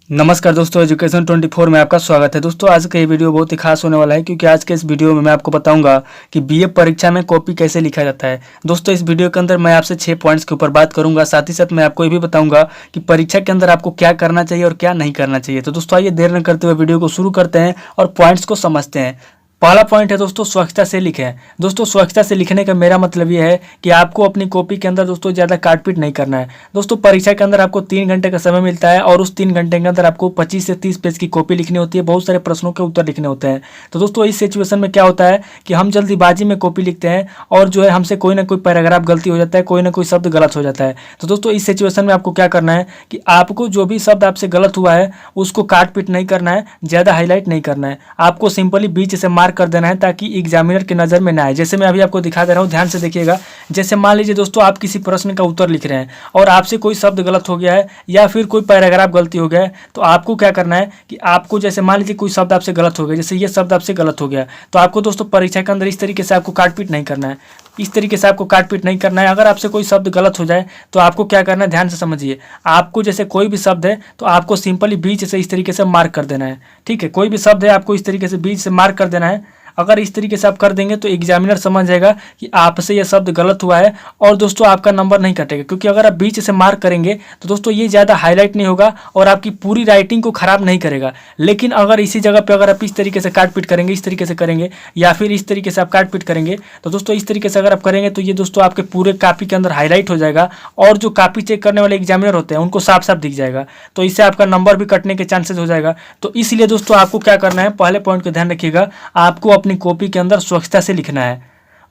नमस्कार दोस्तों, एजुकेशन 24 में आपका स्वागत है। दोस्तों आज का ये वीडियो बहुत ही खास होने वाला है क्योंकि आज के इस वीडियो में मैं आपको बताऊंगा कि बीए परीक्षा में कॉपी कैसे लिखा जाता है। दोस्तों इस वीडियो के अंदर मैं आपसे 6 पॉइंट्स के ऊपर बात करूंगा। साथ ही साथ मैं आपको ये भी बताऊंगा कि परीक्षा के अंदर आपको क्या करना चाहिए और क्या नहीं करना चाहिए। तो दोस्तों आइए देर न करते हुए वीडियो को शुरू करते हैं और पॉइंट्स को समझते हैं। पहला पॉइंट है दोस्तों, स्वच्छता से लिखें। दोस्तों स्वच्छता से लिखने का मेरा मतलब ये है कि आपको अपनी कॉपी के अंदर दोस्तों ज़्यादा काटपीट नहीं करना है। दोस्तों परीक्षा के अंदर आपको 3 घंटे का समय मिलता है और उस 3 घंटे के अंदर आपको 25 से 30 पेज की कॉपी लिखनी होती है। बहुत सारे प्रश्नों के उत्तर लिखने होते हैं। तो दोस्तों इस सिचुएशन में क्या होता है कि हम जल्दीबाजी में कॉपी लिखते हैं और जो है हमसे कोई ना कोई पैराग्राफ गलती हो जाता है, कोई ना कोई शब्द गलत हो जाता है। तो दोस्तों इस सिचुएशन में आपको क्या करना है कि आपको जो भी शब्द आपसे गलत हुआ है उसको काटपीट नहीं करना है, ज़्यादा हाईलाइट नहीं करना है। आपको सिंपली बीच से मार्क कर देना है ताकि एग्जामिनर की नज़र में ना आए। जैसे मैं अभी आपको दिखा दे रहा हूँ, ध्यान से देखिएगा। जैसे मान लीजिए दोस्तों आप किसी प्रश्न का उत्तर लिख रहे हैं और आपसे कोई शब्द गलत हो गया है या फिर कोई पैराग्राफ गलती हो गया है, तो आपको क्या करना है कि आपको जैसे मान लीजिए कोई शब्द आपसे गलत हो गया, जैसे ये शब्द आपसे गलत हो गया, तो आपको दोस्तों परीक्षा के अंदर इस तरीके से आपको काटपीट नहीं करना है। इस तरीके से आपको काटपीट नहीं करना है। अगर आपसे कोई शब्द गलत हो जाए तो आपको क्या करना है, ध्यान से समझिए। आपको जैसे कोई भी शब्द है तो आपको सिंपली बीच से इस तरीके से मार्क कर देना है। ठीक है, कोई भी शब्द है आपको इस तरीके से बीच से मार्क कर देना है। अगर इस तरीके से आप कर देंगे तो एग्जामिनर समझ जाएगा कि आपसे यह शब्द गलत हुआ है और दोस्तों आपका नंबर नहीं कटेगा। क्योंकि अगर आप बीच से मार्क करेंगे तो दोस्तों ये ज़्यादा हाईलाइट नहीं होगा और आपकी पूरी राइटिंग को खराब नहीं करेगा। लेकिन अगर इसी जगह पे अगर आप इस तरीके से काटपीट करेंगे, इस तरीके से करेंगे या फिर इस तरीके से आप काटपीट करेंगे, तो दोस्तों इस तरीके से अगर आप करेंगे तो ये दोस्तों आपके पूरे कॉपी के अंदर हाईलाइट हो जाएगा और जो कॉपी चेक करने वाले एग्जामिनर होते हैं उनको साफ साफ दिख जाएगा। तो इससे आपका नंबर भी कटने के चांसेस हो जाएगा। तो इसलिए दोस्तों आपको क्या करना है, पहले पॉइंट को ध्यान रखिएगा, आपको अपनी कॉपी के अंदर स्वच्छता से लिखना है।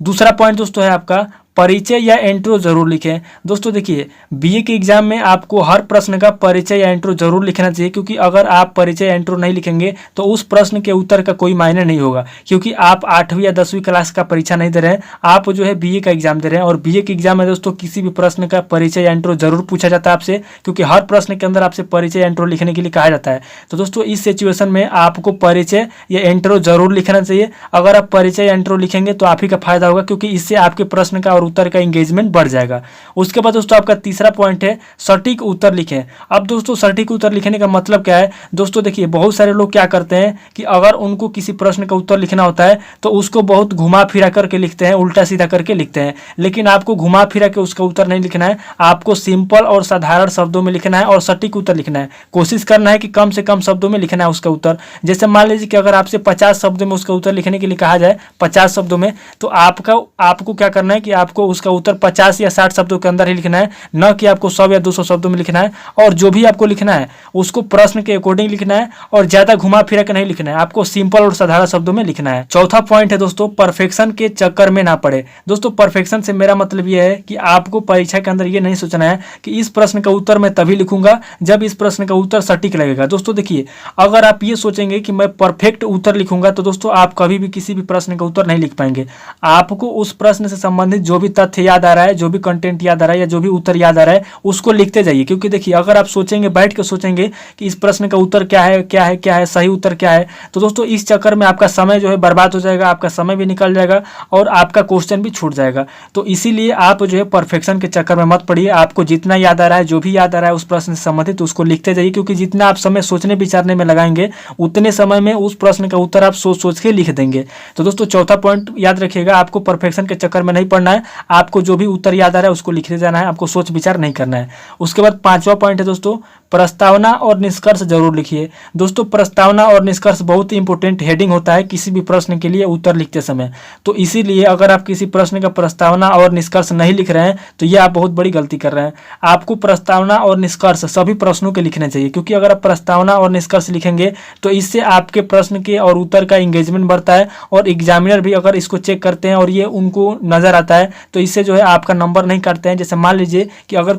दूसरा पॉइंट दोस्तों है आपका परिचय या इंट्रो जरूर लिखें। दोस्तों देखिए बीए के एग्जाम में आपको हर प्रश्न का परिचय या इंट्रो जरूर लिखना चाहिए, क्योंकि अगर आप परिचय या इंट्रो नहीं लिखेंगे तो उस प्रश्न के उत्तर का कोई मायने नहीं होगा। क्योंकि आप 8वीं या 10वीं क्लास का परीक्षा नहीं दे रहे हैं, आप जो है बीए का एग्जाम दे रहे हैं। और बीए के एग्जाम में दोस्तों किसी भी प्रश्न का परिचय या इंट्रो जरूर पूछा जाता है आपसे, क्योंकि हर प्रश्न के अंदर आपसे परिचय या इंट्रो लिखने के लिए कहा जाता है। तो दोस्तों इस सिचुएशन में आपको परिचय या इंट्रो जरूर लिखना चाहिए। अगर आप परिचय या इंट्रो लिखेंगे तो आप ही का फायदा होगा, क्योंकि इससे आपके प्रश्न का और उत्तर का इंगेजमेंट बढ़ जाएगा। उसके बाद दोस्तों आपका तीसरा पॉइंट है सटीक उत्तर लिखें। अब दोस्तों सटीक उत्तर लिखने का मतलब क्या है, दोस्तों देखिए बहुत सारे लोग क्या करते हैं कि अगर उनको किसी प्रश्न का उत्तर लिखना होता है तो उसको बहुत घुमा फिरा करके लिखते हैं, उल्टा सीधा करके लिखते हैं। लेकिन आपको घुमा फिरा के उसका उत्तर नहीं लिखना है, आपको सिंपल और साधारण शब्दों में लिखना है और सटीक उत्तर लिखना है। कोशिश करना है कि कम से कम शब्दों में लिखना है उसका उत्तर। जैसे मान लीजिए कि अगर आपसे 50 शब्दों में उसका उत्तर लिखने के लिए कहा जाए, 50 शब्दों में, तो आपको क्या करना है कि आपको उसका उत्तर 50 या 60 शब्दों के अंदर ही लिखना है, न कि आपको 100 या 200 शब्दों में लिखना है। और जो भी आपको लिखना है उसको प्रश्न के अकॉर्डिंग लिखना है और ज्यादा घुमा फिरा के नहीं लिखना है, आपको सिंपल और साधारण शब्दों में लिखना है। चौथा पॉइंट है दोस्तों, परफेक्शन के चक्कर में ना पड़े। दोस्तों परफेक्शन से मेरा मतलब यह है कि आपको परीक्षा के अंदर ये नहीं सोचना है कि इस प्रश्न का उत्तर मैं तभी लिखूंगा जब इस प्रश्न का उत्तर सटीक लगेगा। दोस्तों देखिए अगर आप ये सोचेंगे कि मैं परफेक्ट उत्तर लिखूंगा तो दोस्तों आप कभी भी किसी भी प्रश्न का उत्तर नहीं लिख पाएंगे। आपको उस प्रश्न से संबंधित जो भी तथ्य याद आ रहा है, जो भी कंटेंट याद आ रहा है या जो भी उत्तर याद आ रहा है उसको लिखते जाइए। क्योंकि देखिए अगर आप सोचेंगे, बैठ के सोचेंगे कि इस प्रश्न का उत्तर क्या है, क्या है, क्या है, सही उत्तर क्या है, तो दोस्तों इस चक्कर में आपका समय जो है बर्बाद हो जाएगा, आपका समय भी निकल जाएगा और आपका क्वेश्चन भी छूट जाएगा। तो इसीलिए आप जो है परफेक्शन के चक्कर में मत पड़िए। आपको जितना याद आ रहा है, जो भी याद आ रहा है उस प्रश्न से संबंधित उसको लिखते जाइए। क्योंकि जितना आप समय सोचने विचारने में लगाएंगे उतने समय में उस प्रश्न का उत्तर आप सोच सोच के लिख देंगे। तो दोस्तों चौथा पॉइंट याद रखिएगा, आपको परफेक्शन के चक्कर में नहीं पड़ना है। आपको जो भी उत्तर याद आ रहा है उसको लिखते जाना है, आपको सोच विचार नहीं करना है। उसके बाद पांचवा पॉइंट है दोस्तों, प्रस्तावना और निष्कर्ष जरूर लिखिए। दोस्तों प्रस्तावना और निष्कर्ष बहुत ही इंपॉर्टेंट हेडिंग होता है किसी भी प्रश्न के लिए उत्तर लिखते समय। तो इसीलिए अगर आप किसी प्रश्न का प्रस्तावना और निष्कर्ष नहीं लिख रहे हैं तो ये आप बहुत बड़ी गलती कर रहे हैं। आपको प्रस्तावना और निष्कर्ष सभी प्रश्नों के लिखने चाहिए, क्योंकि अगर आप प्रस्तावना और निष्कर्ष लिखेंगे तो इससे आपके प्रश्न के और उत्तर का इंगेजमेंट बढ़ता है और एग्जामिनर भी अगर इसको चेक करते हैं और ये उनको नजर आता है तो इससे जो है आपका नंबर नहीं काटते हैं। जैसे मान लीजिए कि अगर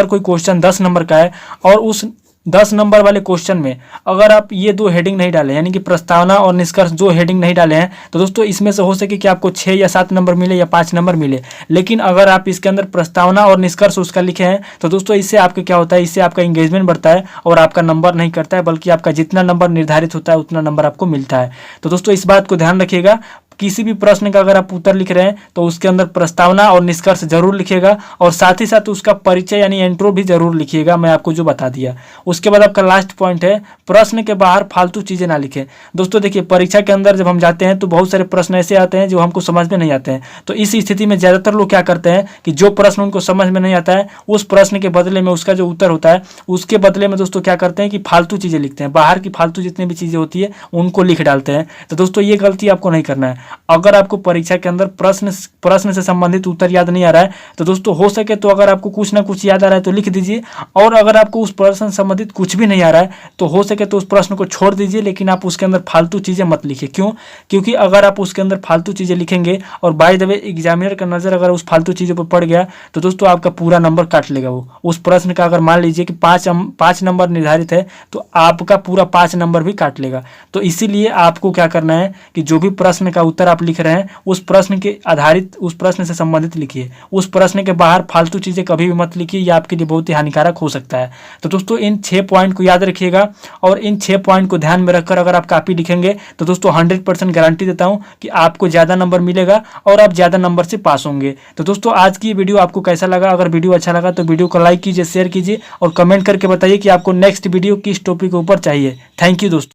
कोई क्वेश्चन 10 नंबर का है और उस 10 नंबर वाले क्वेश्चन में अगर आप ये 2 हेडिंग नहीं डाले, यानी कि प्रस्तावना और निष्कर्ष 2 हेडिंग नहीं डाले हैं, तो दोस्तों इसमें से हो सके कि आपको 6 या 7 नंबर मिले या 5 नंबर मिले। लेकिन अगर आप इसके अंदर प्रस्तावना और निष्कर्ष उसका लिखे हैं तो दोस्तों इससे आपके क्या होता है, इससे आपका इंगेजमेंट बढ़ता है और आपका नंबर नहीं करता है, बल्कि आपका जितना नंबर निर्धारित होता है उतना नंबर आपको मिलता है। तो दोस्तों इस बात को ध्यान रखिएगा। किसी भी प्रश्न का अगर आप उत्तर लिख रहे हैं तो उसके अंदर प्रस्तावना और निष्कर्ष जरूर लिखिएगा और साथ ही साथ उसका परिचय यानी इंट्रो भी जरूर लिखिएगा, मैं आपको जो बता दिया। उसके बाद आपका लास्ट पॉइंट है, प्रश्न के बाहर फालतू चीजें ना लिखें। दोस्तों देखिए, परीक्षा के अंदर जब हम जाते हैं तो बहुत सारे प्रश्न ऐसे आते हैं जो हमको समझ में नहीं आते हैं। तो इस स्थिति में ज्यादातर लोग क्या करते हैं कि जो प्रश्न उनको समझ में नहीं आता है उस प्रश्न के बदले में उसका जो उत्तर होता है उसके बदले में दोस्तों क्या करते हैं कि फालतू चीजें लिखते हैं, बाहर की फालतू जितनी भी चीजें होती है उनको लिख डालते हैं। तो दोस्तों ये गलती आपको नहीं करना है। अगर आपको परीक्षा के अंदर प्रश्न से संबंधित उत्तर याद नहीं आ रहा है तो दोस्तों हो सके तो अगर आपको कुछ ना कुछ याद आ रहा है तो लिख दीजिए, और अगर आपको उस प्रश्न से संबंधित कुछ भी नहीं आ रहा है तो हो सके तो उस प्रश्न को छोड़ दीजिए, लेकिन आप उसके अंदर फालतू चीजें मत लिखिए। क्यों? क्योंकि अगर आप उसके अंदर फालतू चीजें लिखेंगे और बाय द वे एग्जामिनर का नजर अगर उस फालतू चीजों पर पड़ गया तो दोस्तों आपका पूरा नंबर काट लेगा। वो उस प्रश्न का अगर मान लीजिए कि 5 नंबर निर्धारित है तो आपका पूरा 5 नंबर भी काट लेगा। तो इसीलिए आपको क्या करना है कि जो भी प्रश्न का उत्तर आप लिख रहे हैं उस प्रश्न के आधारित, उस प्रश्न से संबंधित लिखिए। उस प्रश्न के बाहर फालतू चीजें कभी भी मत लिखिए, यह आपके लिए बहुत ही हानिकारक हो सकता है। तो दोस्तों इन 6 पॉइंट को याद रखिएगा और इन 6 पॉइंट को ध्यान में रखकर अगर आप कॉपी लिखेंगे तो दोस्तों 100% गारंटी देता हूं कि आपको ज्यादा नंबर मिलेगा और आप ज्यादा नंबर से पास होंगे। तो दोस्तों आज की वीडियो आपको कैसा लगा? अगर वीडियो अच्छा लगा तो वीडियो को लाइक कीजिए, शेयर कीजिए और कमेंट करके बताइए कि आपको नेक्स्ट वीडियो किस टॉपिक के ऊपर चाहिए। थैंक यू दोस्तों।